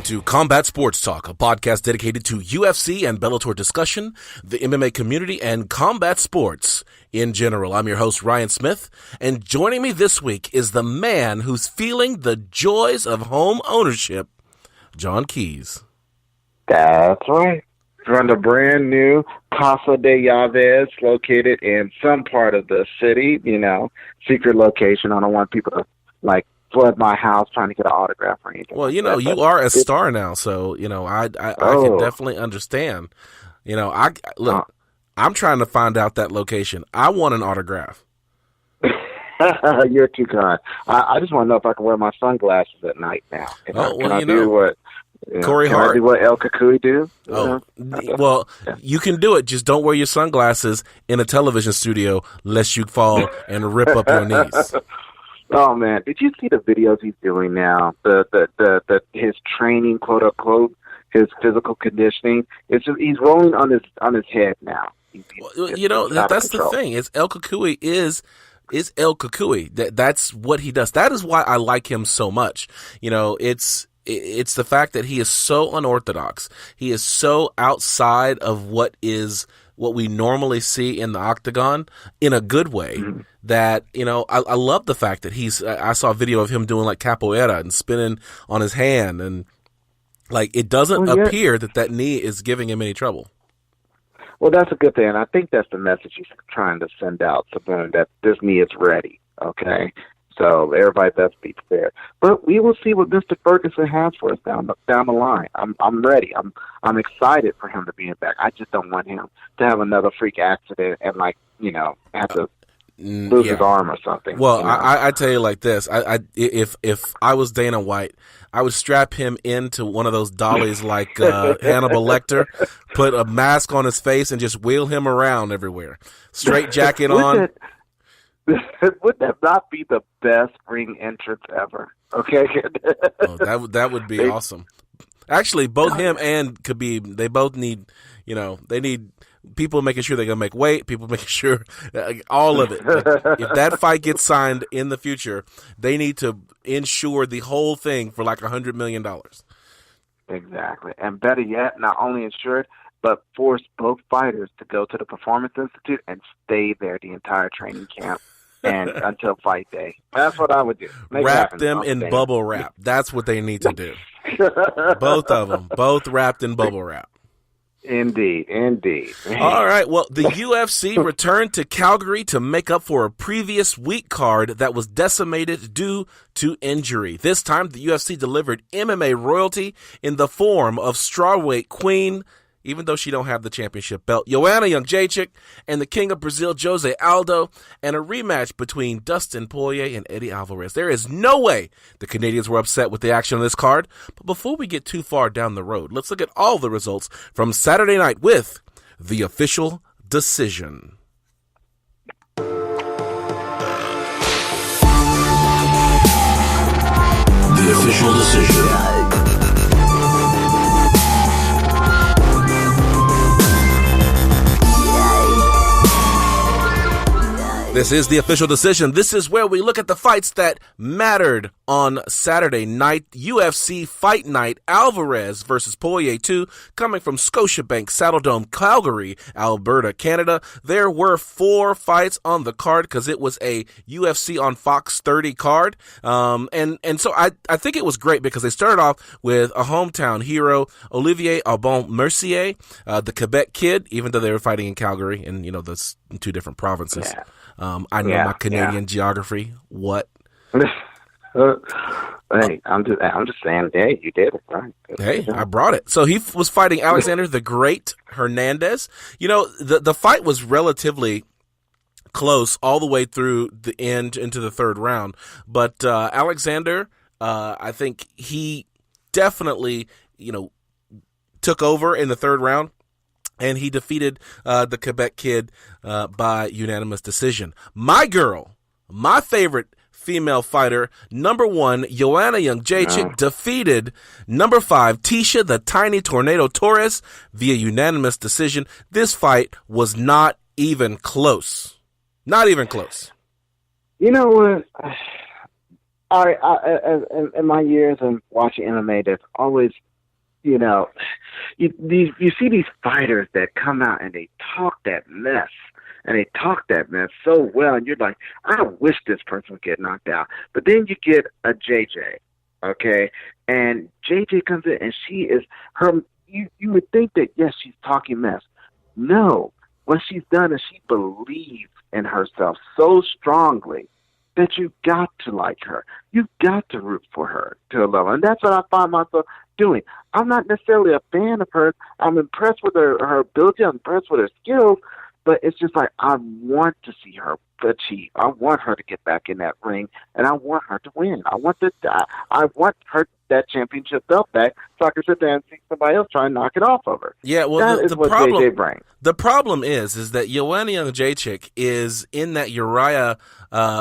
to Combat Sports Talk, a podcast dedicated to UFC and Bellator discussion, the MMA community, and combat sports in general. I'm your host, Ryan Smith, and joining me this week is the man who's feeling the joys of home ownership, John Keys. That's right. From the brand new Casa de Alvarez, located in some part of the city, secret location. I don't want people to, flood my house trying to get an autograph or anything. Well, you are a star now, so, I can definitely understand. I'm trying to find out that location. I want an autograph. You're too kind. I just want to know if I can wear my sunglasses at night now. Can I do what Corey Hart. I do what El Cucuy do? You can do it. Just don't wear your sunglasses in a television studio lest you fall and rip up your knees. Oh man, did you see the videos he's doing now? His training, quote unquote, his physical conditioning. It's just he's rolling on his head now. That's the thing. It's El Cucuy is El Cucuy. That's what he does. That is why I like him so much. It's the fact that he is so unorthodox. He is so outside of what we normally see in the octagon in a good way. Mm-hmm. That, I love the fact that I saw a video of him doing like capoeira and spinning on his hand, and it doesn't appear that knee is giving him any trouble. Well, that's a good thing. And I think that's the message he's trying to send out to them, that this knee is ready. Okay. So everybody best be prepared. But we will see what Mr. Ferguson has for us down the line. I'm ready. I'm excited for him to be back. I just don't want him to have another freak accident and have to lose his arm or something. Well, I tell you like this. If I was Dana White, I would strap him into one of those dollies like Hannibal Lecter, put a mask on his face, and just wheel him around everywhere. Straight jacket on. Would that not be the best ring entrance ever? Okay. That would be awesome. Actually, both him and Khabib, they both need, they need people making sure they're going to make weight, people making sure, all of it. If that fight gets signed in the future, they need to insure the whole thing for like $100 million. Exactly. And better yet, not only insured, but force both fighters to go to the Performance Institute and stay there the entire training camp and until fight day. That's what I would do. Wrap them in bubble wrap. That's what they need to do. Both of them, both wrapped in bubble wrap. Indeed. All right. Well, the UFC returned to Calgary to make up for a previous week card that was decimated due to injury. This time, the UFC delivered MMA royalty in the form of strawweight queen, even though she don't have the championship belt, Joanna Jędrzejczyk, and the king of Brazil, Jose Aldo, and a rematch between Dustin Poirier and Eddie Alvarez. There is no way the Canadians were upset with the action on this card. But before we get too far down the road, let's look at all the results from Saturday night with the official decision. The official decision. This is the official decision. This is where we look at the fights that mattered on Saturday night. UFC Fight Night, Alvarez versus Poirier 2, coming from Scotiabank Saddledome, Calgary, Alberta, Canada. There were 4 fights on the card because it was a UFC on Fox 30 card. And so I think it was great because they started off with a hometown hero, Olivier Aubin-Mercier, the Quebec kid, even though they were fighting in Calgary and, that's in 2 different provinces. Yeah. I know my Canadian geography. What? Hey, I'm just saying. Hey, you did it right. Hey, I brought it. So he was fighting Alexander the Great Hernandez. The fight was relatively close all the way through the end into the 3rd round. But Alexander, I think he definitely, took over in the 3rd round. And he defeated the Quebec kid by unanimous decision. My girl, my favorite female fighter, number 1, Joanna Jędrzejczyk, defeated number 5, Tisha the Tiny Tornado Torres via unanimous decision. This fight was not even close. Not even close. You know what? I in my years of watching MMA, there's always you know, you see these fighters that come out and they talk that mess. And they talk that mess so well, and you're like, I wish this person would get knocked out. But then you get a JJ, okay? And JJ comes in, and she is her. You would think that, yes, she's talking mess. No, what she's done is she believes in herself so strongly that you got to like her. You've got to root for her to a level. And that's what I find myself doing. I'm not necessarily a fan of hers. I'm impressed with her ability. I'm impressed with her skills. But it's just like, I want to see her achieve. I want her to get back in that ring, and I want her to win. I want her that championship belt back so I can sit there and see somebody else try and knock it off of her. Yeah, well, the problem, JJ brings. The problem is that Joanna Jędrzejczyk is in that Uriah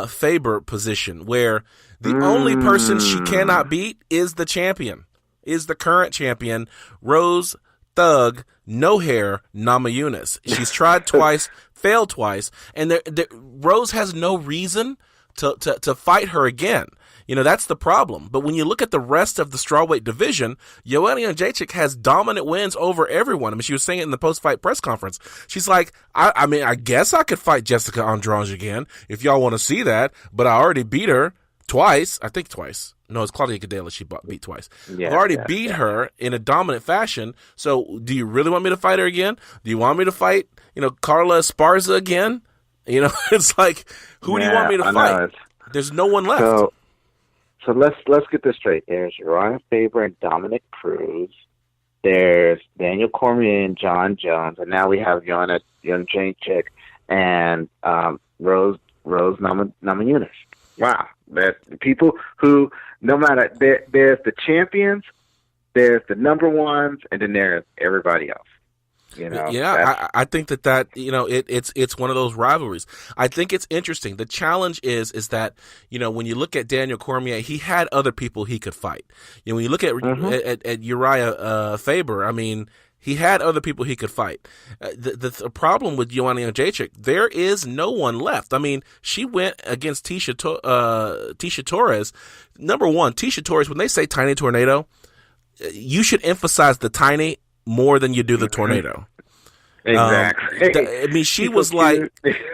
Faber position where the only person she cannot beat is the champion, is the current champion, Rose Thug, no hair, Namajunas. She's tried twice, failed twice, and Rose has no reason to fight her again. You know, that's the problem. But when you look at the rest of the strawweight division, Joanna Jędrzejczyk has dominant wins over everyone. I mean, she was saying it in the post-fight press conference. She's like, I guess I could fight Jessica Andrade again if y'all want to see that, but I already beat her twice. I think twice. No, it's Claudia Gadelha she beat twice. Yeah, I've already beat her in a dominant fashion. So do you really want me to fight her again? Do you want me to fight, Carla Esparza again? It's like, who do you want me to fight? There's no one left. So let's get this straight. There's Uriah Faber and Dominic Cruz. There's Daniel Cormier and John Jones. And now we have Joanna Jędrzejczyk and Rose Namajunas. Wow. There's people who, no matter, there's the champions, there's the number ones, and then there's everybody else. Yeah, I think that it's one of those rivalries. I think it's interesting. The challenge is that when you look at Daniel Cormier, he had other people he could fight. When you look at Uriah Faber, I mean, he had other people he could fight. The problem with Joanna Jędrzejczyk, there is no one left. I mean, she went against Tisha Torres. Number one, Tisha Torres, when they say tiny tornado, you should emphasize the tiny more than you do the tornado. Exactly. I mean, she was like,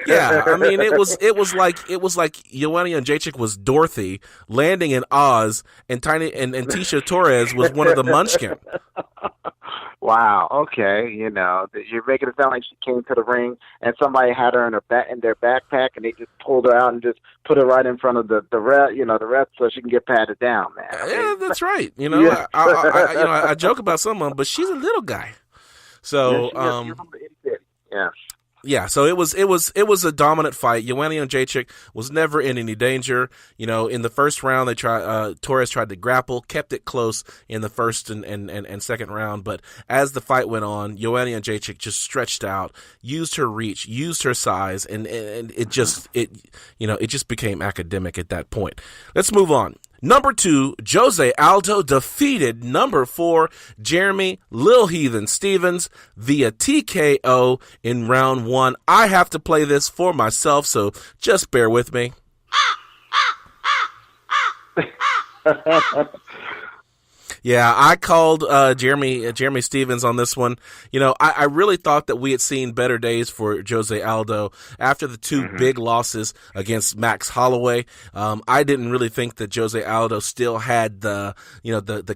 yeah. I mean, it was like Joanna Jędrzejczyk was Dorothy landing in Oz, and Tisha Torres was one of the Munchkin. Wow. Okay. You're making it sound like she came to the ring and somebody had her in their backpack, and they just pulled her out and just put her right in front of the rest so she can get patted down, man. Yeah, that's right. I joke about someone, but she's a little guy. So, yeah. Yeah, so it was a dominant fight. Joanna Jędrzejczyk was never in any danger. In the first round, Torres tried to grapple, kept it close in the first and second round. But as the fight went on, Joanna Jędrzejczyk just stretched out, used her reach, used her size, and it just became academic at that point. Let's move on. Number 2, Jose Aldo defeated number 4, Jeremy Lil Heathen Stevens via TKO in round 1. I have to play this for myself, so just bear with me. Yeah, I called Jeremy Stevens on this one. I really thought that we had seen better days for Jose Aldo after the two big losses against Max Holloway. I didn't really think that Jose Aldo still had the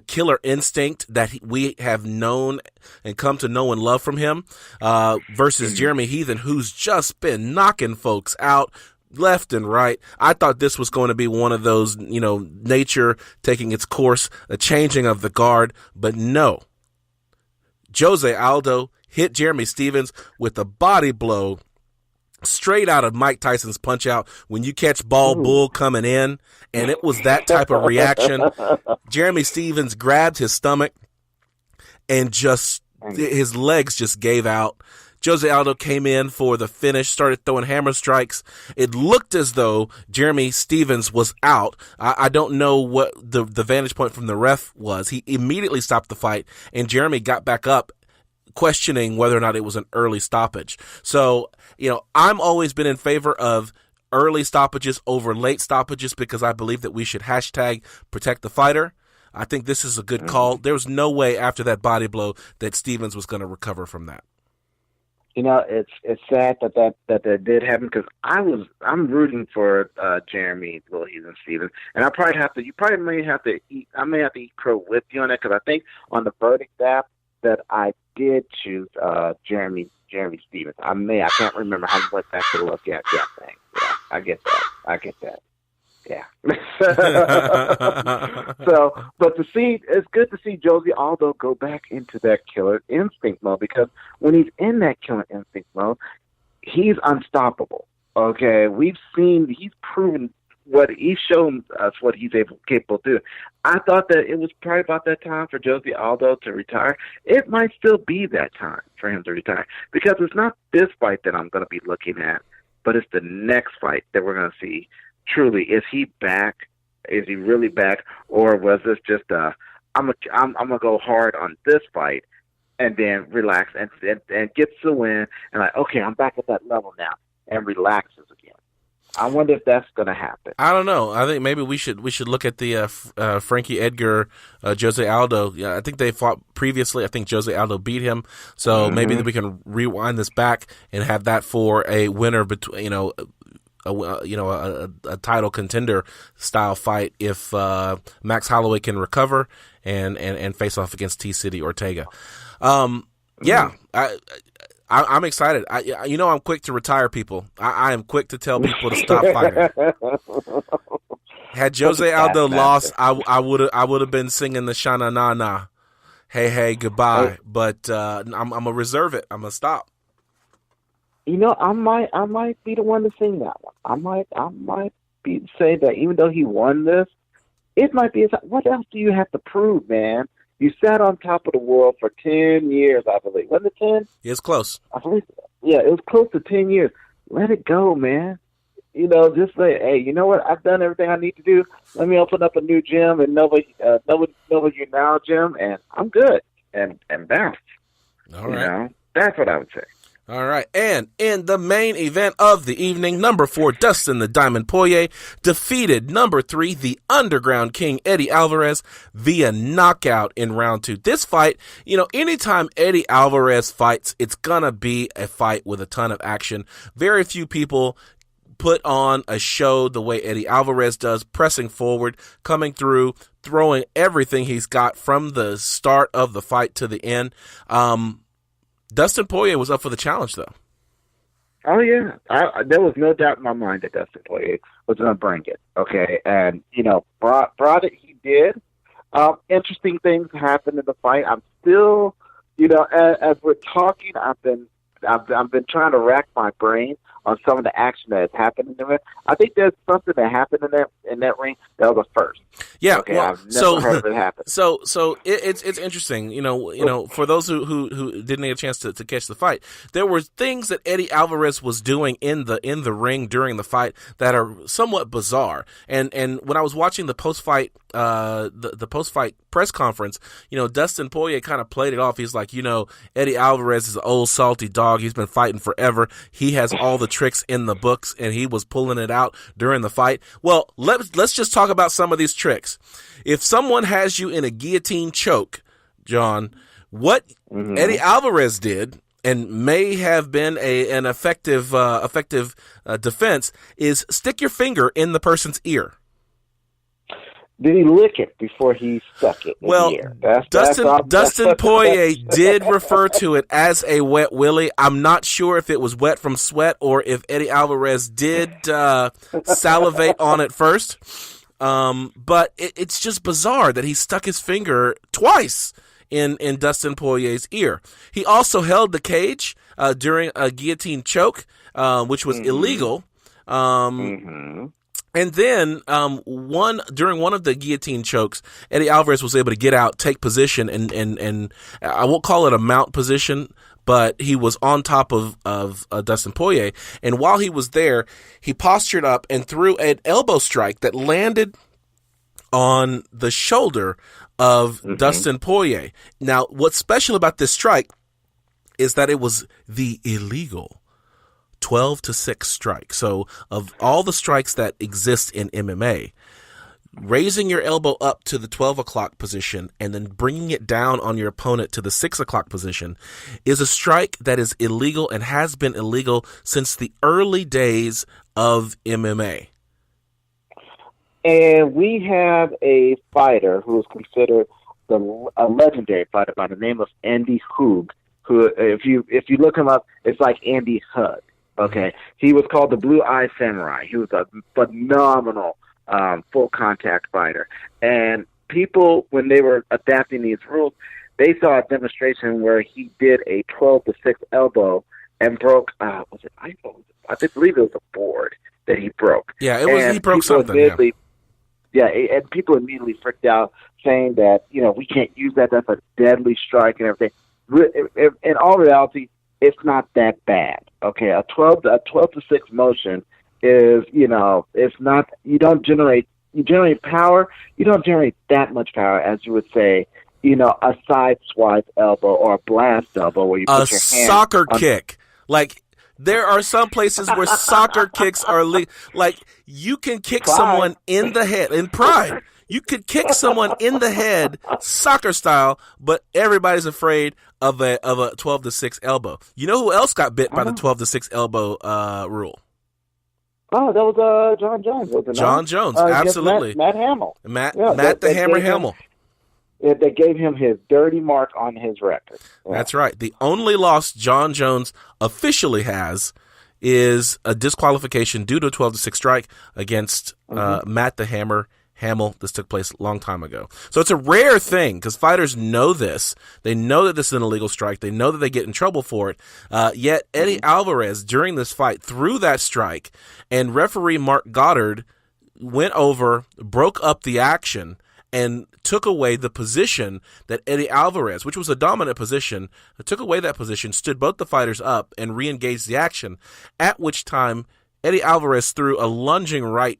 killer instinct that we have known and come to know and love from him versus Jeremy Heathen, who's just been knocking folks out left and right. I thought this was going to be one of those, nature taking its course, a changing of the guard, but no. Jose Aldo hit Jeremy Stevens with a body blow straight out of Mike Tyson's Punch Out when you catch bull coming in, and it was that type of reaction. Jeremy Stevens grabbed his stomach and his legs just gave out. Jose Aldo came in for the finish, started throwing hammer strikes. It looked as though Jeremy Stevens was out. I don't know what the vantage point from the ref was. He immediately stopped the fight, and Jeremy got back up, questioning whether or not it was an early stoppage. So, I'm always been in favor of early stoppages over late stoppages because I believe that we should hashtag protect the fighter. I think this is a good call. There was no way after that body blow that Stevens was going to recover from that. It's sad that did happen because I'm rooting for Jeremy Voorhees and Stevens, and I may have to eat crow with you on that because I think on the verdict that I did choose Jeremy Stevens. I can't remember how much I could look at that thing. Yeah, I get that. Yeah. But it's good to see Jose Aldo go back into that killer instinct mode because when he's in that killer instinct mode, he's unstoppable. Okay, he's proven he's shown us what he's capable of doing. I thought that it was probably about that time for Jose Aldo to retire. It might still be that time for him to retire because it's not this fight that I'm going to be looking at, but it's the next fight that we're going to see. Truly, is he back? Is he really back, or was this just I'm gonna go hard on this fight and then relax and gets the win and like, okay, I'm back at that level now and relaxes again. I wonder if that's gonna happen. I don't know. I think maybe we should look at the Frankie Edgar Jose Aldo. Yeah, I think they fought previously. I think Jose Aldo beat him, so maybe we can rewind this back and have that for a winner between a title contender style fight if Max Holloway can recover and face off against T-City Ortega. I'm excited. I'm quick to retire people. I am quick to tell people to stop fighting. Had Jose Aldo lost, I would have been singing the Shana Na Na, hey goodbye. But I'm gonna reserve it. I'm gonna stop. I might be the one to sing that one. I might say that even though he won this, it might be. What else do you have to prove, man? You sat on top of the world for 10 years, I believe. Wasn't it 10? It's close. I believe. Yeah, it was close to 10 years. Let it go, man. Just say, hey, you know what? I've done everything I need to do. Let me open up a new gym and Nova Now gym, and I'm good and bounce. All right. That's what I would say. All right, and in the main event of the evening, number 4, Dustin the Diamond Poirier defeated number 3, the Underground King, Eddie Alvarez, via knockout in round 2. This fight, anytime Eddie Alvarez fights, it's gonna be a fight with a ton of action. Very few people put on a show the way Eddie Alvarez does, pressing forward, coming through, throwing everything he's got from the start of the fight to the end. Dustin Poirier was up for the challenge, though. Oh, yeah. There was no doubt in my mind that Dustin Poirier was going to bring it, okay? And, brought it, he did. Interesting things happened in the fight. I'm still, as we're talking, I've been trying to rack my brain on some of the action that has happened in it. I think there's something that happened in that ring that was a first. Yeah, okay, I've never heard of it happen. So it's interesting. For those who didn't get a chance to catch the fight, there were things that Eddie Alvarez was doing in the ring during the fight that are somewhat bizarre. And when I was watching the post fight press conference, Dustin Poirier kind of played it off. He's like, Eddie Alvarez is an old salty dog. He's been fighting forever. He has all the tricks in the books, and he was pulling it out during the fight. Well, let's just talk about some of these tricks. If someone has you in a guillotine choke, John, what Eddie Alvarez did, and may have been an effective defense, is stick your finger in the person's ear. Did he lick it before he stuck it in the ear? Dustin Poirier did refer to it as a wet willy. I'm not sure if it was wet from sweat or if Eddie Alvarez did salivate on it first. But it's just bizarre that he stuck his finger twice in Dustin Poirier's ear. He also held the cage during a guillotine choke, which was illegal. And then during one of the guillotine chokes, Eddie Alvarez was able to get out, take position, and I won't call it a mount position, but he was on top of Dustin Poirier. And while he was there, he postured up and threw an elbow strike that landed on the shoulder of Dustin Poirier. Now, what's special about this strike is that it was the illegal 12-6 strike. So of all the strikes that exist in MMA, raising your elbow up to the 12 o'clock position and then bringing it down on your opponent to the 6 o'clock position is a strike that is illegal and has been illegal since the early days of MMA. And we have a fighter who is considered a legendary fighter by the name of Andy Hoog, who, if you look him up, it's like Andy Hug. Okay, he was called the Blue Eye Samurai. He was a phenomenal full contact fighter, and people, when they were adapting these rules, they saw a demonstration where he did a 12-6 elbow and broke. I believe it was a board that he broke. Yeah, it was. He broke something. Yeah, and people immediately freaked out, saying that we can't use that. That's a deadly strike and everything. In all reality, it's not that bad. Okay, a 12-6 motion is, it's not. You generate power. You don't generate that much power as you would say, a side swipe elbow or a blast elbow where you put your hand. A soccer kick, like. There are some places where soccer kicks are like you can kick someone in the head in Pride. You could kick someone in the head soccer style, but everybody's afraid of a 12-6 elbow. You know who else got bit by the 12-6 elbow rule? Oh, that was John Jones, wasn't it? John Jones, absolutely. Matt Hamill. Matt the Hammer Hamill. They gave him his dirty mark on his record. Yeah. That's right. The only loss John Jones officially has is a disqualification due to a 12-6 strike against Matt the Hammer Hamill. This took place a long time ago. So it's a rare thing because fighters know this. They know that this is an illegal strike. They know that they get in trouble for it. Yet Eddie Alvarez, during this fight, threw that strike, and referee Mark Goddard went over, broke up the action, and took away the position that Eddie Alvarez, which was a dominant position, took away that position, stood both the fighters up, and re-engaged the action, at which time Eddie Alvarez threw a lunging right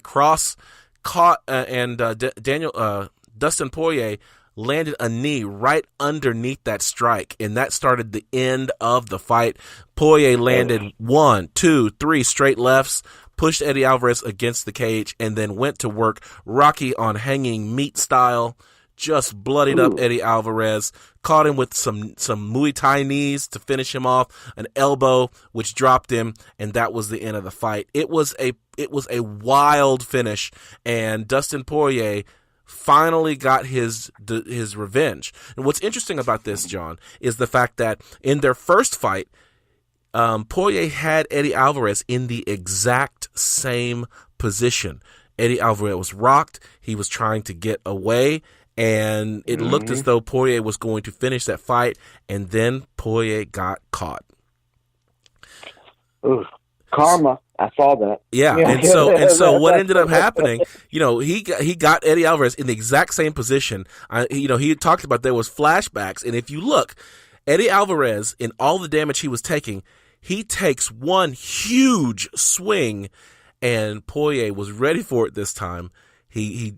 cross, caught, and Dustin Poirier landed a knee right underneath that strike, and that started the end of the fight. Poirier landed 1, 2, 3 straight lefts, pushed Eddie Alvarez against the cage, and then went to work Rocky on hanging meat style, just bloodied up Eddie Alvarez, caught him with some Muay Thai knees to finish him off, an elbow which dropped him, and that was the end of the fight. It was a wild finish, and Dustin Poirier finally got his revenge. And what's interesting about this, John, is the fact that in their first fight, Poirier had Eddie Alvarez in the exact same position. Eddie Alvarez was rocked. He was trying to get away, and it looked as though Poirier was going to finish that fight, and then Poirier got caught. Ooh, karma. I saw that. Yeah, and so what ended up happening, he got Eddie Alvarez in the exact same position. He talked about there was flashbacks, and if you look, Eddie Alvarez, in all the damage he was taking, he takes one huge swing, and Poirier was ready for it this time. He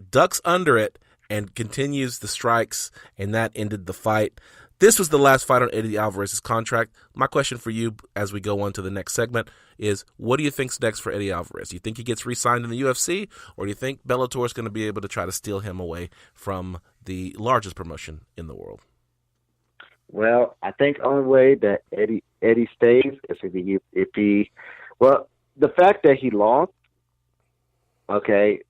ducks under it and continues the strikes, and that ended the fight. This was the last fight on Eddie Alvarez's contract. My question for you as we go on to the next segment is, what do you think's next for Eddie Alvarez? Do you think he gets re-signed in the UFC, or do you think Bellator is going to be able to try to steal him away from the largest promotion in the world? Well, I think the only way that Eddie stays is if he the fact that he lost, okay,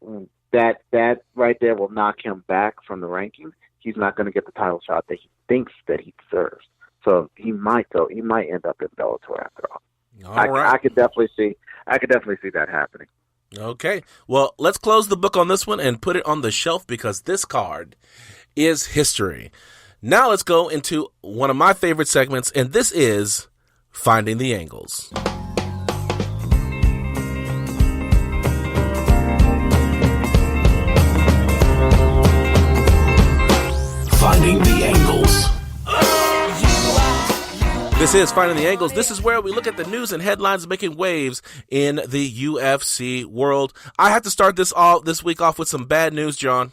that right there will knock him back from the rankings. He's not going to get the title shot that he thinks that he deserves. So he might end up in Bellator after all. All right. I could definitely see that happening. Okay. Well, let's close the book on this one and put it on the shelf because this card is history. Now let's go into one of my favorite segments, and this is Finding the Angles. Finding the Angles. This is Finding the Angles. This is where we look at the news and headlines making waves in the UFC world. I have to start this week off with some bad news, John.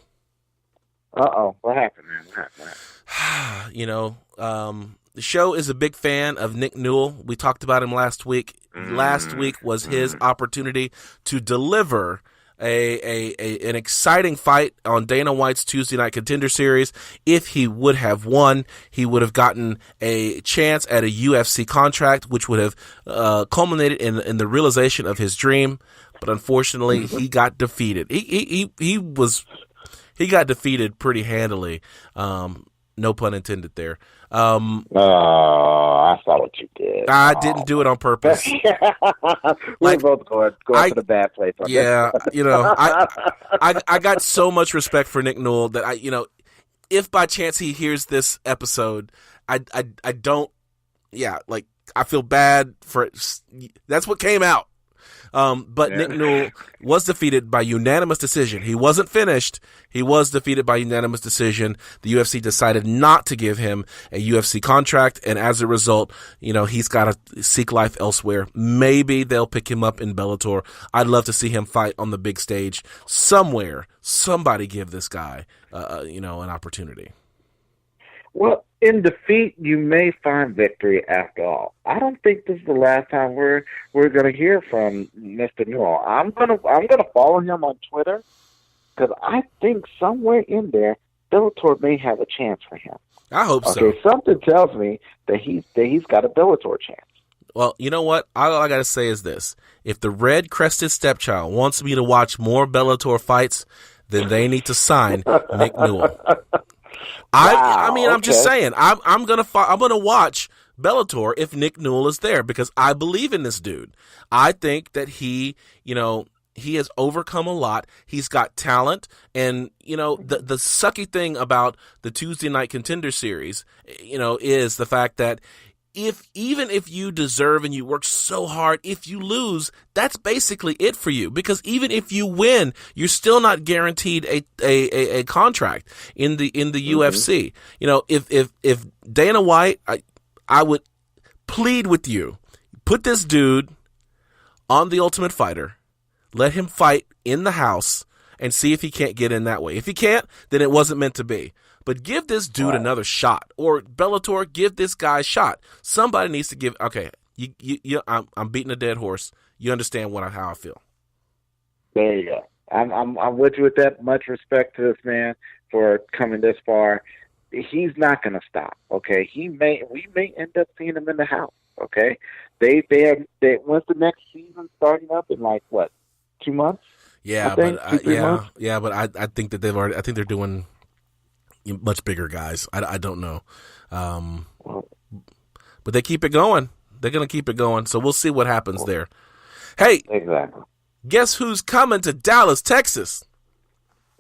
Uh-oh. What happened, man? What happened? The show is a big fan of Nick Newell. We talked about him last week. Last week was his opportunity to deliver an exciting fight on Dana White's Tuesday Night Contender Series. If he would have won, he would have gotten a chance at a UFC contract, which would have culminated in the realization of his dream. But unfortunately, he got defeated. He got defeated pretty handily. No pun intended there. I saw what you did. I didn't do it on purpose. We're both going to the bad place. Yeah, I got so much respect for Nick Newell that if by chance he hears this episode, I don't. Yeah, like I feel bad for it. That's what came out. But Nick Newell was defeated by unanimous decision. He wasn't finished. He was defeated by unanimous decision. The UFC decided not to give him a UFC contract, and as a result, he's got to seek life elsewhere. Maybe they'll pick him up in Bellator. I'd love to see him fight on the big stage somewhere. Somebody give this guy, an opportunity. Well, in defeat, you may find victory after all. I don't think this is the last time we're going to hear from Mr. Newell. I'm gonna follow him on Twitter because I think somewhere in there, Bellator may have a chance for him. I hope so. Okay, something tells me that he's got a Bellator chance. Well, you know what? All I got to say is this. If the red-crested stepchild wants me to watch more Bellator fights, then they need to sign Nick Newell. I'm just saying. I'm gonna watch Bellator if Nick Newell is there because I believe in this dude. I think that he has overcome a lot. He's got talent, and the sucky thing about the Tuesday Night Contender Series, is the fact that even if you deserve and you work so hard, if you lose, that's basically it for you. Because even if you win, you're still not guaranteed a contract in the UFC. If Dana White, I would plead with you, put this dude on The Ultimate Fighter, let him fight in the house, and see if he can't get in that way. If he can't, then it wasn't meant to be. But give this dude another shot, or Bellator, give this guy a shot. Somebody needs to give. Okay, I'm beating a dead horse. You understand how I feel. There you go. I'm with you with that. Much respect to this man for coming this far. He's not going to stop. Okay, we may end up seeing him in the house. Okay, they when's the next season starting up in 2 months? Yeah, but I think that I think they're doing much bigger guys. I don't know. But they keep it going. They're going to keep it going. So we'll see what happens there. Hey, exactly. Guess who's coming to Dallas, Texas?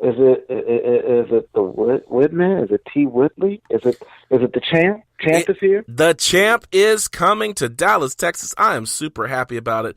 Is it the Whitman? Is it T. Whitley? Is it the champ? Champ is here? The champ is coming to Dallas, Texas. I am super happy about it.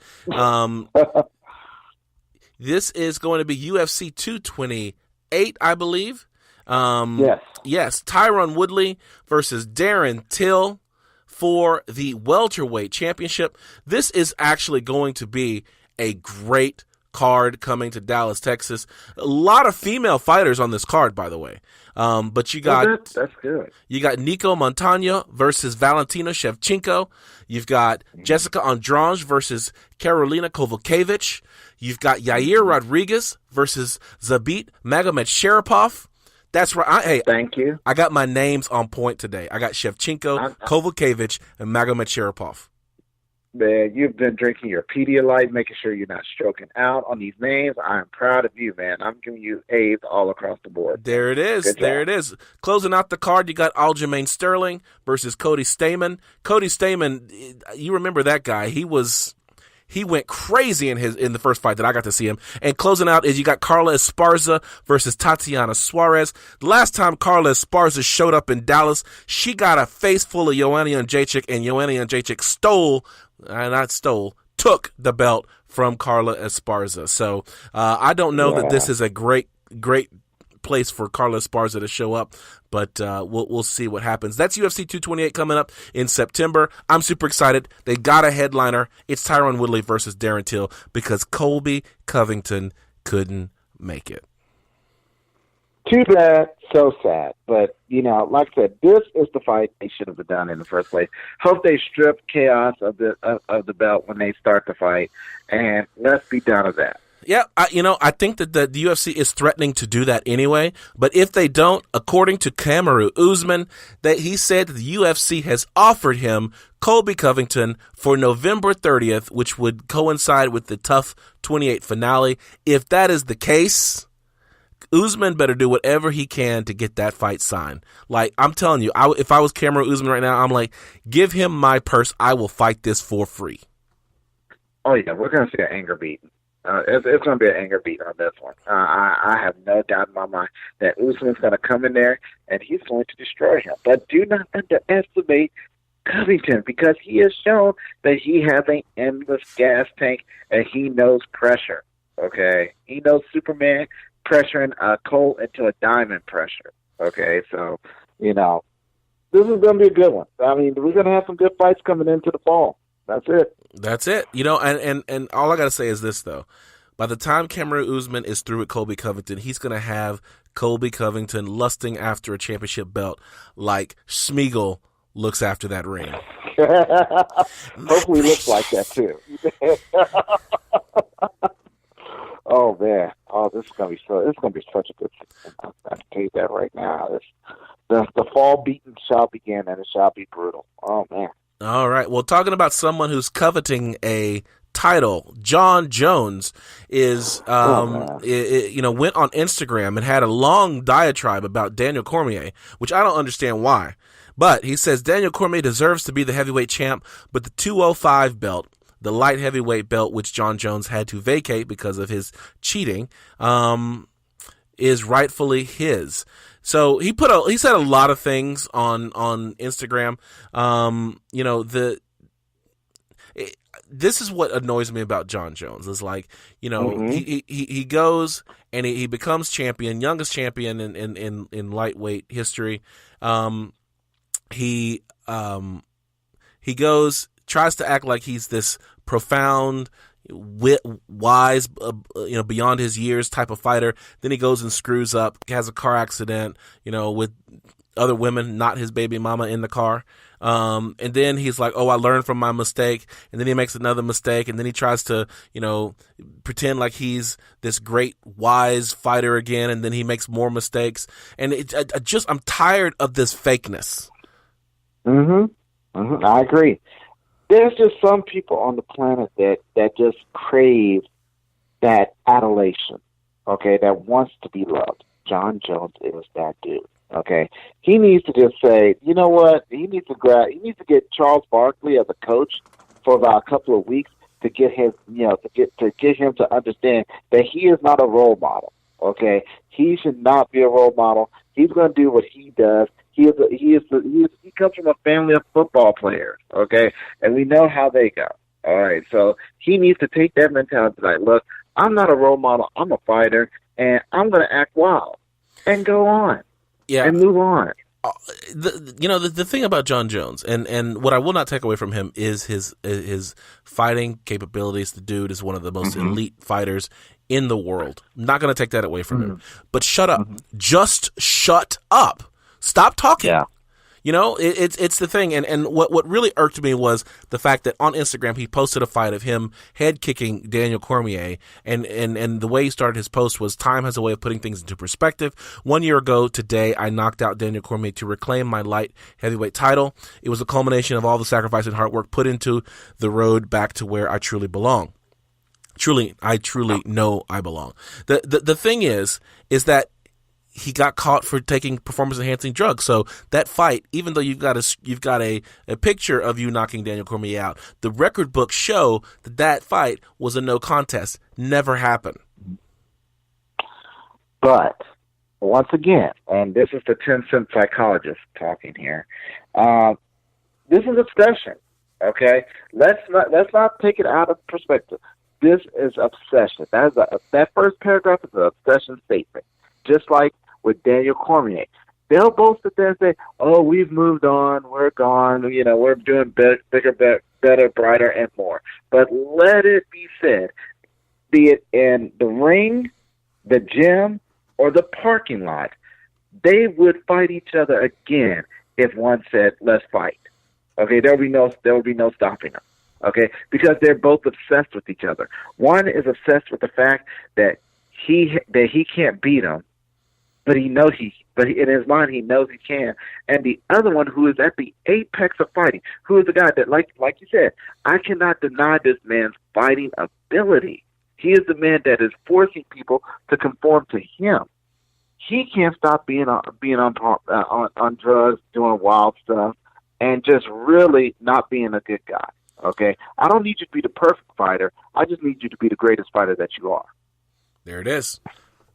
This is going to be UFC 228, I believe. Yes, Tyron Woodley versus Darren Till for the welterweight championship. This is actually going to be a great card coming to Dallas, Texas. A lot of female fighters on this card, by the way. But you got that's good. You got Nico Montano versus Valentina Shevchenko. You've got Jessica Andrade versus Karolina Kovalevich. You've got Yair Rodriguez versus Zabit Magomedsharipov. That's right. Hey, thank you. I got my names on point today. I got Shevchenko, Kovalevich, and Magomedsharipov. Man, you've been drinking your Pedialyte, making sure you're not stroking out on these names. I'm proud of you, man. I'm giving you A's all across the board. There it is. There it is. Closing out the card, you got Aljamain Sterling versus Cody Stamann. Cody Stamann, you remember that guy. He went crazy in the first fight that I got to see him. And closing out is you got Carla Esparza versus Tatiana Suarez. The last time Carla Esparza showed up in Dallas, she got a face full of Joanna Jędrzejczyk, and Joanna Jędrzejczyk took the belt from Carla Esparza. So I don't know that this is a great place for Carla Esparza to show up, but we'll see what happens. That's UFC 228 coming up in September. I'm super excited. They got a headliner. It's Tyron Woodley versus Darren Till because Colby Covington couldn't make it. Too bad, so sad. But, like I said, this is the fight they should have done in the first place. Hope they strip Chaos of the belt when they start the fight, and let's be done with that. Yeah, I think that the UFC is threatening to do that anyway. But if they don't, according to Kamaru Usman, that he said that the UFC has offered him Colby Covington for November 30th, which would coincide with the TUF 28 finale. If that is the case, Usman better do whatever he can to get that fight signed. Like, I'm telling you, if I was Kamaru Usman right now, I'm like, give him my purse. I will fight this for free. Oh, yeah, we're going to see an anger beating. It's going to be an anger beat on this one. I have no doubt in my mind that Usman's going to come in there and he's going to destroy him. But do not underestimate Covington, because he has shown that he has an endless gas tank and he knows pressure. Okay, he knows Superman pressuring a coal into a diamond pressure. Okay, so this is going to be a good one. I mean, we're going to have some good fights coming into the fall. That's it. That's it. And all I got to say is this, though. By the time Kamaru Usman is through with Colby Covington, he's going to have Colby Covington lusting after a championship belt like Schmeagle looks after that ring. Hopefully looks like that, too. Oh, man. Oh, this is going to be such a good season. I can tell you that right now. The fall beating shall begin, and it shall be brutal. Oh, man. All right. Well, talking about someone who's coveting a title, John Jones went on Instagram and had a long diatribe about Daniel Cormier, which I don't understand why. But he says Daniel Cormier deserves to be the heavyweight champ, but the 205 belt, the light heavyweight belt, which John Jones had to vacate because of his cheating, is rightfully his. So he said a lot of things on Instagram. This is what annoys me about John Jones is like, he goes and he becomes champion, youngest champion in lightweight history. He goes, tries to act like he's this profound, wise, beyond his years type of fighter. Then he goes and screws up, has a car accident, with other women, not his baby mama, in the car. And then he's like, oh, I learned from my mistake. And then he makes another mistake. And then he tries to, pretend like he's this great, wise fighter again. And then he makes more mistakes. And I'm tired of this fakeness. I agree. There's just some people on the planet that just crave that adulation, okay, that wants to be loved. John Jones is that dude, okay? He needs to just say, you know what? He needs to get Charles Barkley as a coach for about a couple of weeks to get him, to get him to understand that he is not a role model, okay? He should not be a role model. He's going to do what he does. He comes from a family of football players, okay? And we know how they go. All right, so he needs to take that mentality like, look, I'm not a role model. I'm a fighter, and I'm going to act wild and go on and move on. The thing about John Jones, and what I will not take away from him is his fighting capabilities. The dude is one of the most elite fighters in the world. I'm not going to take that away from him. But shut up. Just shut up. Stop talking. Yeah. It's the thing. And what really irked me was the fact that on Instagram he posted a fight of him head kicking Daniel Cormier. And the way he started his post was, time has a way of putting things into perspective. 1 year ago today, I knocked out Daniel Cormier to reclaim my light heavyweight title. It was a culmination of all the sacrifice and hard work put into the road back to where I truly belong. I truly know I belong. The thing is that he got caught for taking performance-enhancing drugs. So that fight, even though you've got a picture of you knocking Daniel Cormier out, the record books show that fight was a no contest. Never happened. But once again, and this is the 10-cent psychologist talking here, this is obsession. Okay, let's not take it out of perspective. This is obsession. That first paragraph is an obsession statement. Just like with Daniel Cormier, they'll both sit there and say, "Oh, we've moved on. We're gone. We're doing bigger, better, brighter, and more." But let it be said, be it in the ring, the gym, or the parking lot, they would fight each other again if one said, "Let's fight." Okay, there will be no stopping them. okay? Because they're both obsessed with each other. One is obsessed with the fact that he can't beat him, but in his mind he knows he can. And the other one, who is at the apex of fighting, who is the guy that, like you said, I cannot deny this man's fighting ability. He is the man that is forcing people to conform to him. He can't stop being on drugs, doing wild stuff, and just really not being a good guy. Okay, I don't need you to be the perfect fighter. I just need you to be the greatest fighter that you are. There it is.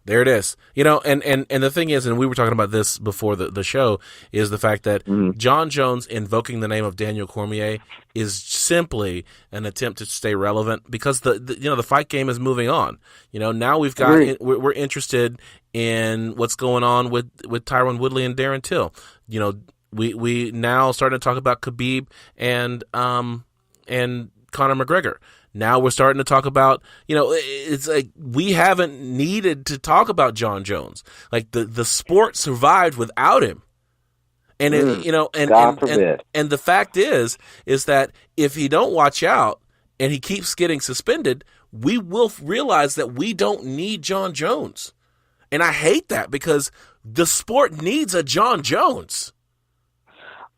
There it is. You know, and the thing is, and we were talking about this before the show, is the fact that John Jones invoking the name of Daniel Cormier is simply an attempt to stay relevant, because the fight game is moving on. You know, now we're interested in what's going on with Tyron Woodley and Darren Till. You know, we now starting to talk about Khabib and Conor McGregor. Now we're starting to talk about, you know, it's like we haven't needed to talk about John Jones. Like the sport survived without him. And it, you know, and the fact is that if he don't watch out and he keeps getting suspended, we will realize that we don't need John Jones. And I hate that, because the sport needs a John Jones.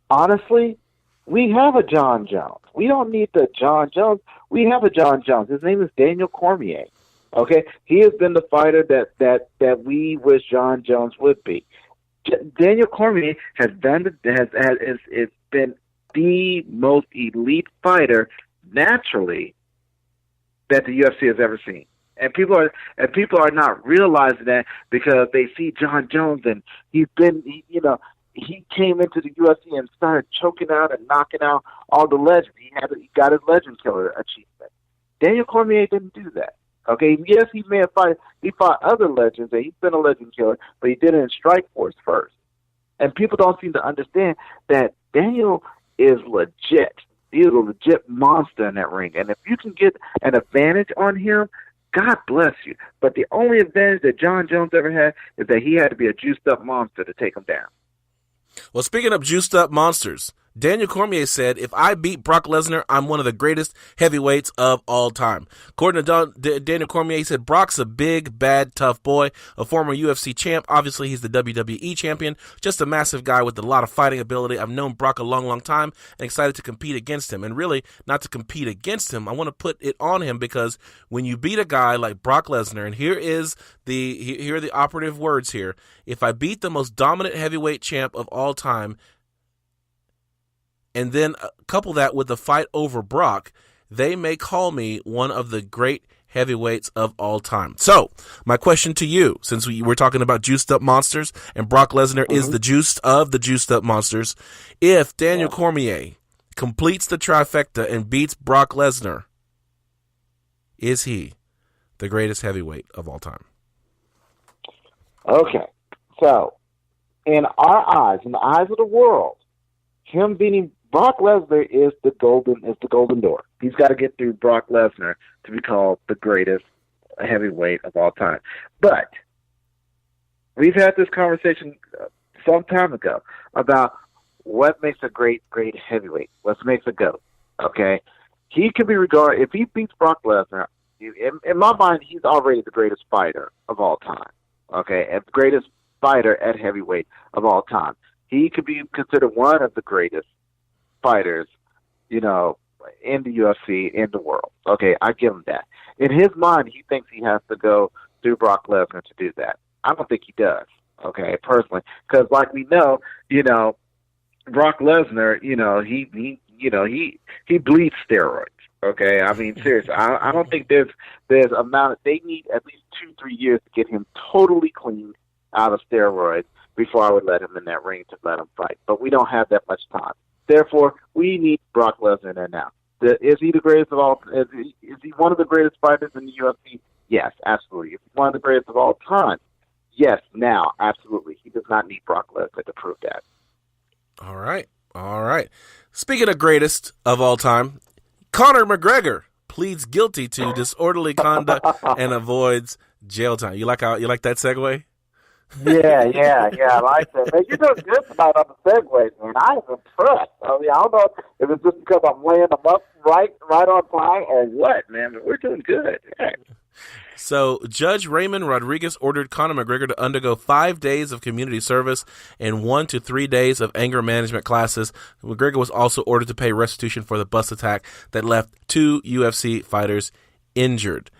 Honestly, we have a John Jones. We don't need the John Jones. We have a John Jones. His name is Daniel Cormier. Okay, he has been the fighter that we wish John Jones would be. Daniel Cormier has been the most elite fighter naturally that the UFC has ever seen. And people are not realizing that, because they see John Jones and he came into the UFC and started choking out and knocking out all the legends. He got his legend killer achievement. Daniel Cormier didn't do that. Okay, yes, he fought other legends, and he's been a legend killer, but he did it in Strikeforce first. And people don't seem to understand that Daniel is legit. He's a legit monster in that ring. And if you can get an advantage on him, God bless you. But the only advantage that John Jones ever had is that he had to be a juiced-up monster to take him down. Well, speaking of juiced up monsters, Daniel Cormier said, "If I beat Brock Lesnar, I'm one of the greatest heavyweights of all time." According to Daniel Cormier, he said, "Brock's a big, bad, tough boy, a former UFC champ. Obviously, he's the WWE champion. Just a massive guy with a lot of fighting ability. I've known Brock a long, long time and excited to compete against him. And really, not to compete against him. I want to put it on him, because when you beat a guy like Brock Lesnar," and here are the operative words here, "if I beat the most dominant heavyweight champ of all time, and then couple that with the fight over Brock, they may call me one of the great heavyweights of all time." So, my question to you, since we're talking about juiced up monsters, and Brock Lesnar is the juiced up monsters, if Daniel Cormier completes the trifecta and beats Brock Lesnar, is he the greatest heavyweight of all time? Okay, so in our eyes, in the eyes of the world, him beating Brock Lesnar is the golden door. He's got to get through Brock Lesnar to be called the greatest heavyweight of all time. But we've had this conversation some time ago about what makes a great heavyweight. What makes a GOAT? Okay, he can be regarded, if he beats Brock Lesnar, in my mind, he's already the greatest fighter of all time. Okay, and the greatest fighter at heavyweight of all time. He could be considered one of the greatest fighters, you know, in the UFC, in the world. Okay, I give him that. In his mind, he thinks he has to go through Brock Lesnar to do that. I don't think he does, okay, personally. Because like we know, you know, Brock Lesnar, you know, he bleeds steroids. Okay, I mean, seriously, I don't think there's they need at least 2-3 years to get him totally clean out of steroids before I would let him in that ring to let him fight. But we don't have that much time. Therefore, we need Brock Lesnar there now. Is he the greatest of all? Is he one of the greatest fighters in the UFC? Yes, absolutely. Is he one of the greatest of all time? Yes, now, absolutely. He does not need Brock Lesnar to prove that. All right. Speaking of greatest of all time, Conor McGregor pleads guilty to disorderly conduct and avoids jail time. You like that segue? Yeah, I like that. Man, you're doing good tonight on the segways, man. I am impressed. I mean, I don't know if it's just because I'm laying them up right on time or what, man, but we're doing good. Yeah. So, Judge Raymond Rodriguez ordered Conor McGregor to undergo 5 days of community service and 1 to 3 days of anger management classes. McGregor was also ordered to pay restitution for the bus attack that left 2 UFC fighters injured.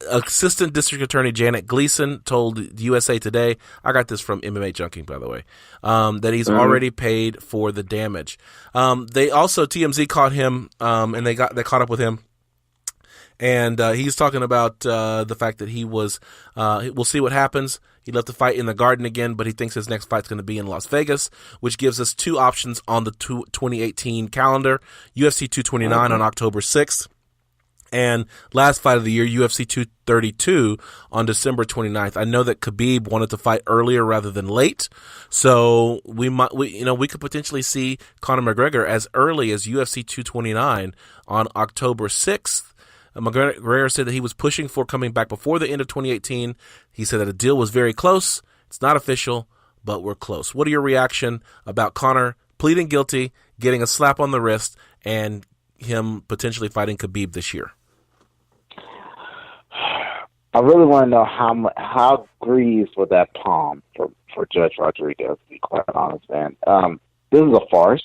Assistant District Attorney Janet Gleason told USA Today, I got this from MMA Junkie, by the way, that he's already paid for the damage. They also, TMZ caught him, and they caught up with him. And he's talking about the fact that he was, we'll see what happens. He left the fight in the Garden again, but he thinks his next fight's going to be in Las Vegas, which gives us 2 options on the 2018 calendar. UFC 229 on October 6th. And last fight of the year, UFC 232 on December 29th. I know that Khabib wanted to fight earlier rather than late, so we could potentially see Conor McGregor as early as UFC 229 on October 6th. McGregor said that he was pushing for coming back before the end of 2018. He said that a deal was very close. It's not official, but we're close. What are your reaction about Conor pleading guilty, getting a slap on the wrist, and him potentially fighting Khabib this year? I really want to know how greased was that palm for Judge Rodriguez, to be quite honest, man. This is a farce,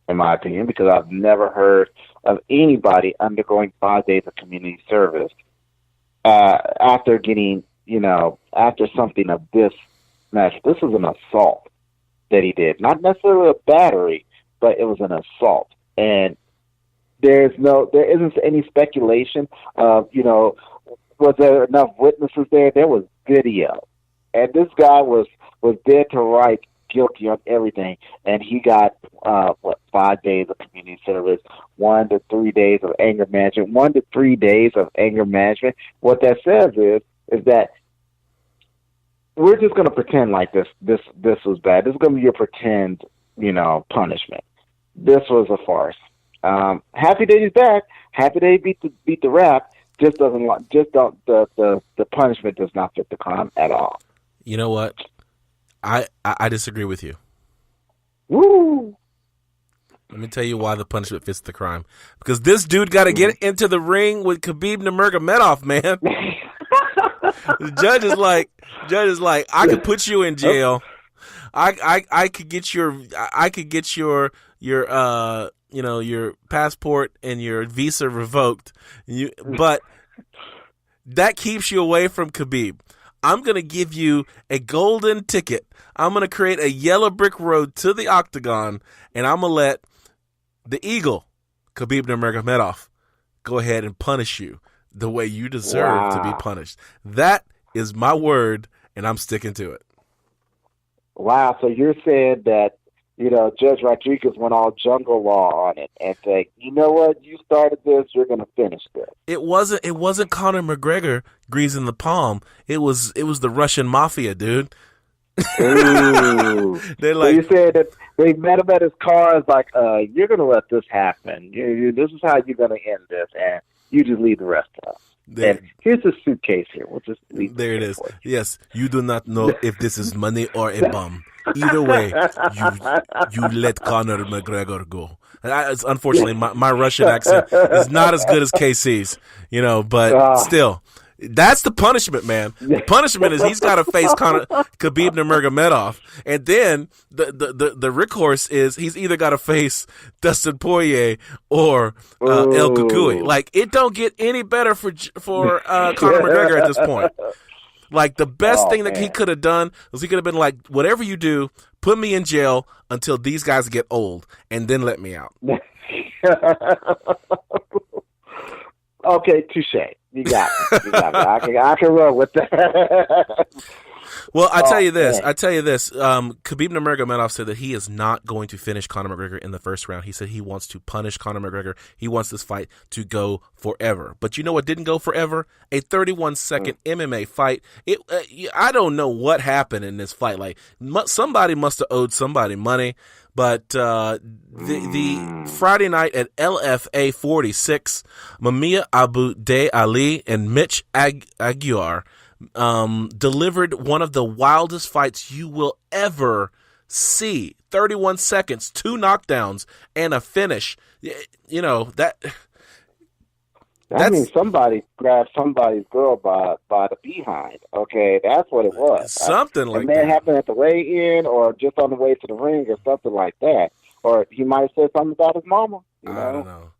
in my opinion, because I've never heard of anybody undergoing 5 days of community service after getting, after something of this nature. This was an assault that he did. Not necessarily a battery, but it was an assault. And there isn't any speculation of, was there enough witnesses there? There was video. And this guy was dead to right, guilty on everything. And he got, 5 days of community service, 1 to 3 days of anger management, 1 to 3 days of anger management. What that says is that we're just going to pretend like this was bad. This is going to be your pretend, punishment. This was a farce. Happy that he's back. Happy that he beat the rap. The punishment does not fit the crime at all. You know what? I disagree with you. Woo! Let me tell you why the punishment fits the crime. Because this dude got to get into the ring with Khabib Nurmagomedov, man. The judge is like, I could put you in jail. I could get your passport and your visa revoked. But that keeps you away from Khabib. I'm going to give you a golden ticket. I'm going to create a yellow brick road to the octagon, and I'm going to let the Eagle, Khabib Nurmagomedov, go ahead and punish you the way you deserve to be punished. That is my word, and I'm sticking to it. Wow, so you're saying that, Judge Rodriguez went all jungle law on it and said, you know what, you started this, you're going to finish this. It wasn't Conor McGregor greasing the palm. It was the Russian mafia, dude. Ooh. They're like, so you said that they met him at his car. It's like, you're going to let this happen. This is how you're going to end this, and you just leave the rest of us. And here's the suitcase here. We'll just leave there it is. Yes, you do not know if this is money or a bomb. Either way, you let Conor McGregor go. Unfortunately, my Russian accent is not as good as KC's, but still. That's the punishment, man. The punishment is he's got to face Khabib Nurmagomedov, and then the recourse is he's either got to face Dustin Poirier or El Kukui. Like, it don't get any better for Conor McGregor at this point. Like, the best thing that he could have done was he could have been like, whatever you do, put me in jail until these guys get old, and then let me out. Okay, touche. You got it. I can roll with that. Well, I tell you this. Khabib Nurmagomedov said that he is not going to finish Conor McGregor in the first round. He said he wants to punish Conor McGregor. He wants this fight to go forever. But you know what didn't go forever? A 31-second MMA fight. I don't know what happened in this fight. Like, somebody must have owed somebody money. But the Friday night at LFA 46, Mamiya Abu Day Ali and Mitch Aguiar delivered one of the wildest fights you will ever see. 31 seconds, 2 knockdowns, and a finish. You know, that means somebody grabbed somebody's girl by the behind. Okay, that's what it was. Something like that. And that happened at the weigh-in or just on the way to the ring or something like that. Or he might have said something about his mama. You know? I don't know.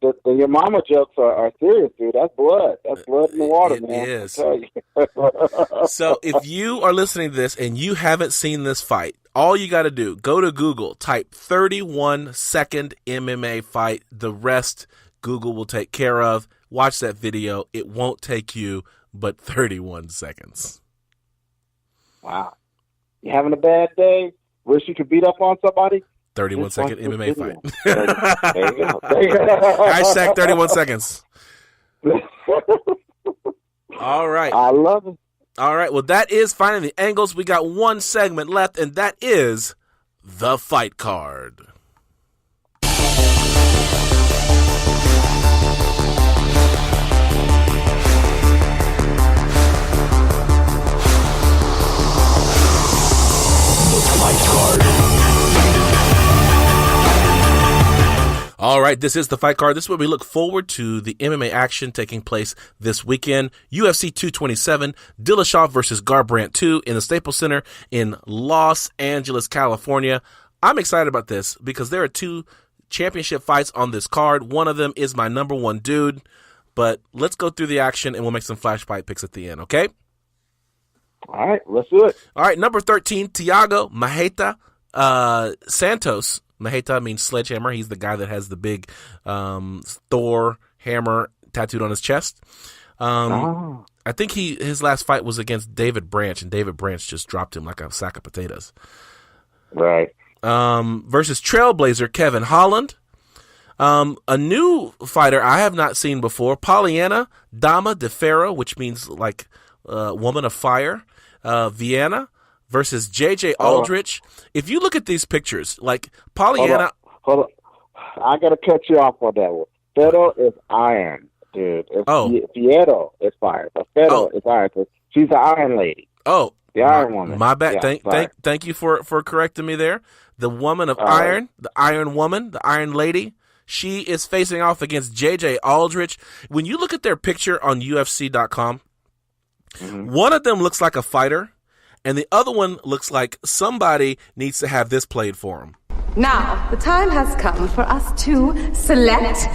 The your mama jokes are serious, dude. That's blood. That's blood in the water, man. It is. I tell you. So if you are listening to this and you haven't seen this fight, all you got to do, go to Google, type 31-second MMA fight. The rest Google will take care of. Watch that video. It won't take you but 31 seconds. Wow. You having a bad day? Wish you could beat up on somebody? 31-second MMA fight. There you go. There you go. Hashtag 31 seconds. All right. I love it. All right. Well, that is Finding the Angles. We got one segment left, and that is the fight card. All right, this is the fight card. This is where we look forward to the MMA action taking place this weekend. UFC 227, Dillashaw versus Garbrandt 2 in the Staples Center in Los Angeles, California. I'm excited about this because there are 2 championship fights on this card. One of them is my number 1 dude, but let's go through the action and we'll make some flash fight picks at the end, okay? All right, let's do it. All right, number 13, Thiago Marreta Santos. Marreta means sledgehammer. He's the guy that has the big Thor hammer tattooed on his chest. I think his last fight was against David Branch, and David Branch just dropped him like a sack of potatoes. Right. Versus Trailblazer Kevin Holland. A new fighter I have not seen before, Pollyanna Dama de Ferro, which means like woman of fire. Vienna versus J.J. Aldrich. If you look at these pictures, like Pollyanna... Hold on. I got to cut you off on that one. Ferro is iron, dude. Fierro is fire, but Ferro is iron. So she's the iron lady. Oh. The iron woman. My bad. Yeah, thank you for correcting me there. The woman of iron, the iron woman, the iron lady, she is facing off against J.J. Aldrich. When you look at their picture on UFC.com, one of them looks like a fighter, and the other one looks like somebody needs to have this played for him. Now, the time has come for us to select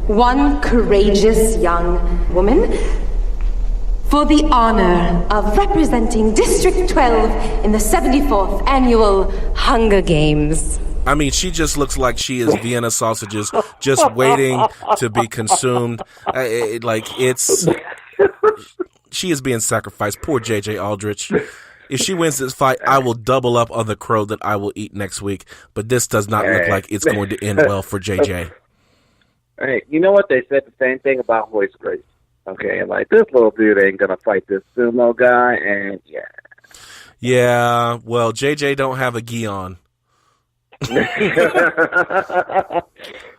one courageous young woman for the honor of representing District 12 in the 74th Annual Hunger Games. I mean, she just looks like she is Vienna sausages just waiting to be consumed. She is being sacrificed. Poor J.J. Aldrich. If she wins this fight, I will double up on the crow that I will eat next week. But this does not look like it's going to end well for J.J. Hey, you know what? They said the same thing about Royce Gracie. Okay, like, this little dude ain't going to fight this sumo guy, and yeah. Yeah, well, J.J. don't have a gi on. Yeah,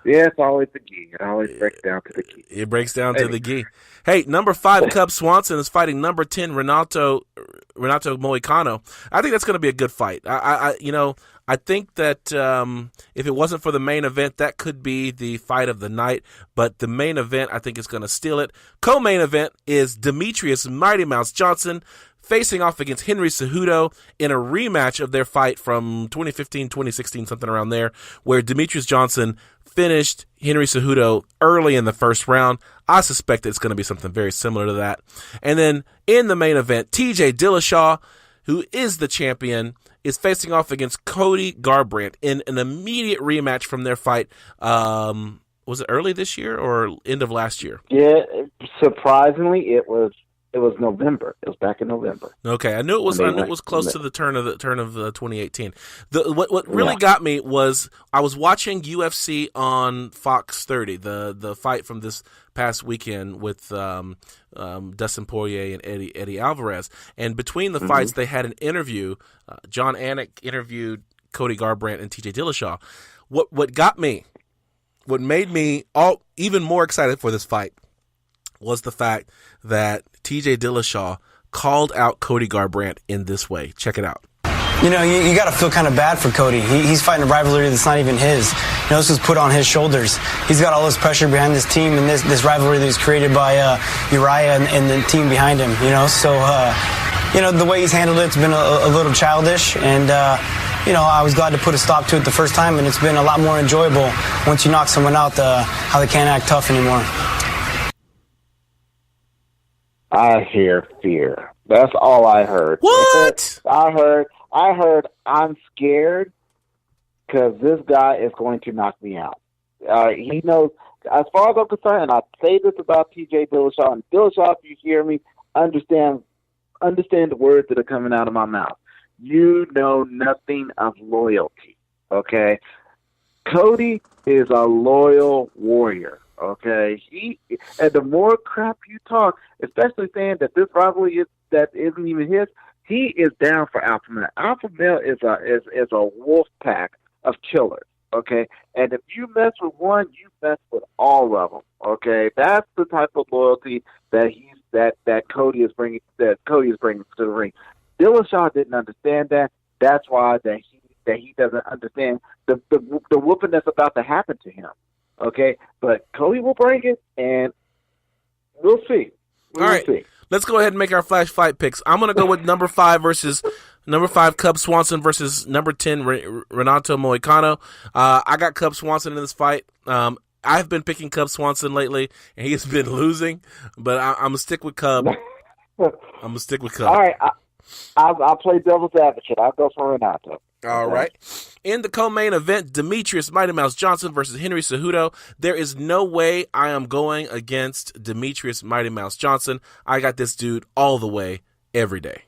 it's always the gi. It always breaks down to the gi. It breaks down to the gi. Hey, number 5, Cub Swanson is fighting number 10, Renato Moicano. I think that's going to be a good fight. I think that if it wasn't for the main event, that could be the fight of the night. But the main event, I think, is going to steal it. Co-main event is Demetrius Mighty Mouse Johnson facing off against Henry Cejudo in a rematch of their fight from 2015, 2016, something around there, where Demetrius Johnson finished Henry Cejudo early in the first round. I suspect it's going to be something very similar to that. And then in the main event, TJ Dillashaw, who is the champion, is facing off against Cody Garbrandt in an immediate rematch from their fight. Was it early this year or end of last year? Yeah, surprisingly, it was November. It was back in November. Okay, I knew it was close to the turn of 2018. What really got me was I was watching UFC on Fox 30, the fight from this past weekend with Dustin Poirier and Eddie Alvarez, and between the fights they had an interview. John Anik interviewed Cody Garbrandt and TJ Dillashaw. What made me even more excited for this fight was the fact that TJ Dillashaw called out Cody Garbrandt in this way. Check it out. You know, you got to feel kind of bad for Cody. He's fighting a rivalry that's not even his. You know, this was put on his shoulders. He's got all this pressure behind this team and this rivalry that was created by Uriah and the team behind him, you know. So, you know, the way he's handled it's been a little childish. And, you know, I was glad to put a stop to it the first time. And it's been a lot more enjoyable once you knock someone out, how they can't act tough anymore. I hear fear. That's all I heard. What? I heard I'm scared because this guy is going to knock me out. He knows, as far as I'm concerned, and I say this about TJ Dillashaw, and Dillashaw, if you hear me, understand the words that are coming out of my mouth. You know nothing of loyalty, okay? Cody is a loyal warrior, okay? And the more crap you talk, especially saying that this rivalry that isn't even his, he is down for Alpha Male. Alpha Male is a wolf pack of killers, okay? And if you mess with one, you mess with all of them, okay? That's the type of loyalty that Cody is bringing to the ring. Dillashaw didn't understand that. That's why he doesn't understand the whooping that's about to happen to him, okay? But Cody will bring it, and we'll see. All right. See. Let's go ahead and make our flash fight picks. I'm going to go with number 5 Cub Swanson versus number 10 Renato Moicano. I got Cub Swanson in this fight. I've been picking Cub Swanson lately, and he's been losing, but I'm going to stick with Cub. All right. I'll play devil's advocate. I'll go for Renato. All right. In the co-main event, Demetrius Mighty Mouse Johnson versus Henry Cejudo. There is no way I am going against Demetrius Mighty Mouse Johnson. I got this dude all the way, every day.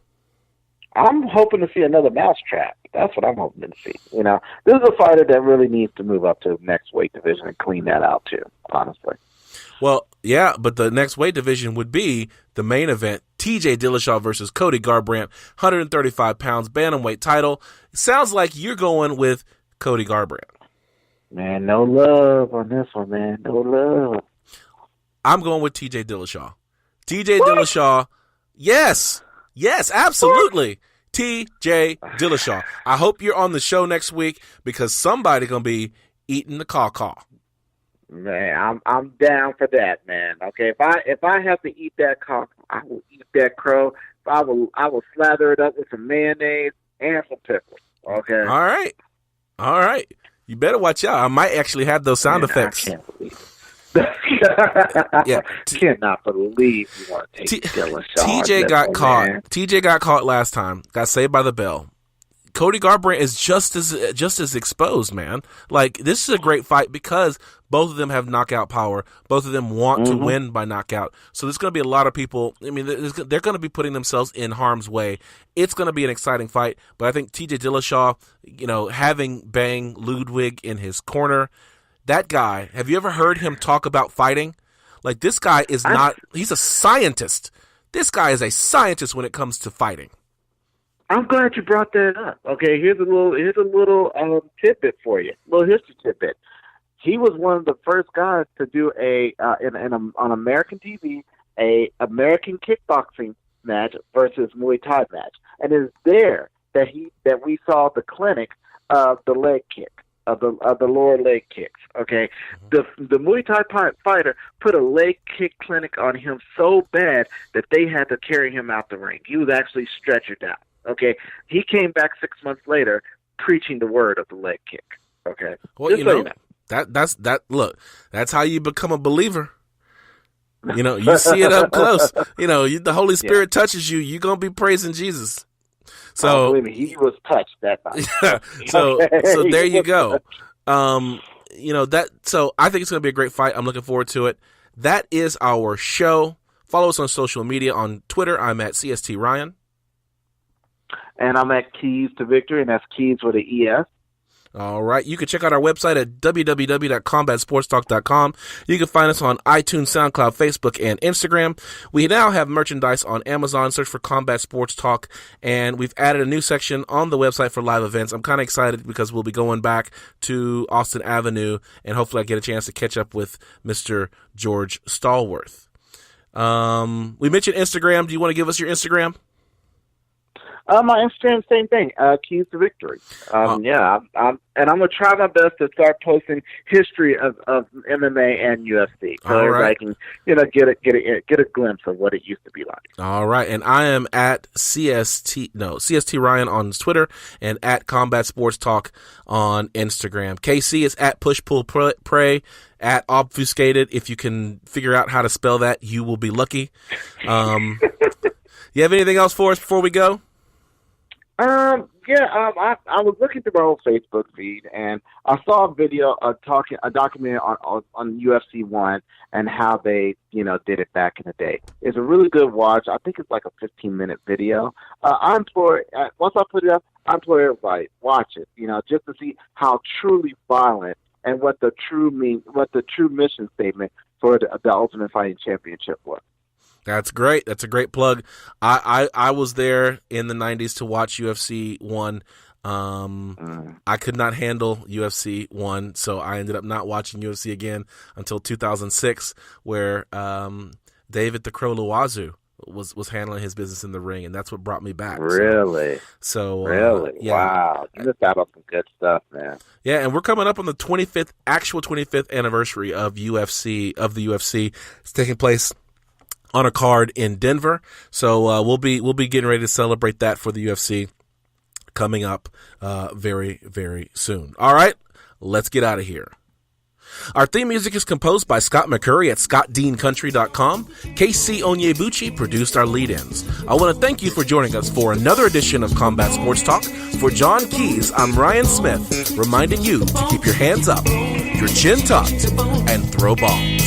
I'm hoping to see another mousetrap. That's what I'm hoping to see. You know, this is a fighter that really needs to move up to the next weight division and clean that out too, honestly. Well, yeah, but the next weight division would be the main event, TJ Dillashaw versus Cody Garbrandt, 135 pounds, bantamweight title. It sounds like you're going with Cody Garbrandt. Man, no love on this one, man. No love. I'm going with TJ Dillashaw. TJ Dillashaw, yes, absolutely. TJ Dillashaw. I hope you're on the show next week because somebody's going to be eating the caw-caw. Man, I'm down for that, man. Okay, if I have to eat that cock, I will eat that crow. I will slather it up with some mayonnaise and some pickles. Okay. All right. You better watch out. I might actually have those sound effects. I can't believe it. Yeah. Cannot believe you want to take Dillashaw. TJ got caught. Man. TJ got caught last time. Got saved by the bell. Cody Garbrandt is just as exposed, man. Like, this is a great fight because both of them have knockout power. Both of them want to win by knockout. So there's going to be a lot of people. I mean, they're going to be putting themselves in harm's way. It's going to be an exciting fight. But I think TJ Dillashaw, you know, having Bang Ludwig in his corner, that guy, have you ever heard him talk about fighting? Like, this guy is not, he's a scientist. This guy is a scientist when it comes to fighting. I'm glad you brought that up. Okay, here's a little tidbit for you, a little history tidbit. He was one of the first guys to do on American TV a American kickboxing match versus Muay Thai match, and it's there that we saw the clinic of the leg kick of the lower leg kicks. Okay, the Muay Thai fighter put a leg kick clinic on him so bad that they had to carry him out the ring. He was actually stretchered out. Okay, he came back 6 months later preaching the word of the leg kick. Okay, well, just you know that's look, that's how you become a believer. You know, you see it up close. You know, the Holy Spirit touches you. You're gonna be praising Jesus. So believe me, he was touched that time. So there you go. You know that. So I think it's gonna be a great fight. I'm looking forward to it. That is our show. Follow us on social media. On Twitter, I'm at CST Ryan. And I'm at Keys to Victory, and that's Keys with an ES. All right. You can check out our website at www.combatsportstalk.com. You can find us on iTunes, SoundCloud, Facebook, and Instagram. We now have merchandise on Amazon. Search for Combat Sports Talk. And we've added a new section on the website for live events. I'm kind of excited because we'll be going back to Austin Avenue, and hopefully I get a chance to catch up with Mr. George Stallworth. We mentioned Instagram. Do you want to give us your Instagram? My Instagram, same thing. Keys to Victory. Yeah, I'm gonna try my best to start posting history of MMA and UFC, so everybody can get a glimpse of what it used to be like. All right, and I am at CST Ryan on Twitter and at Combat Sports Talk on Instagram. KC is at Push Pull Pray. At Obfuscated. If you can figure out how to spell that, you will be lucky. You have anything else for us before we go? I was looking through my old Facebook feed, and I saw a video a documentary on UFC 1 and how they, did it back in the day. It's a really good watch. I think it's like a 15-minute video. Once I put it up, I implore everybody, watch it, just to see how truly violent and what the true mission statement for the Ultimate Fighting Championship was. That's great. That's a great plug. I was there in the 90s to watch UFC 1. I could not handle UFC 1, so I ended up not watching UFC again until 2006, where David the Crow Loazu was handling his business in the ring, and that's what brought me back. Really? So really? Yeah. Wow. You missed out on some good stuff, man. Yeah, and we're coming up on the 25th anniversary of the UFC. It's taking place on a card in Denver. So we'll be getting ready to celebrate that for the UFC coming up very, very soon. All right, let's get out of here. Our theme music is composed by Scott McCurry at scottdeancountry.com. KC Onyebuchi produced our lead-ins. I want to thank you for joining us for another edition of Combat Sports Talk. For John Keys, I'm Ryan Smith, reminding you to keep your hands up, your chin tucked, and throw bombs.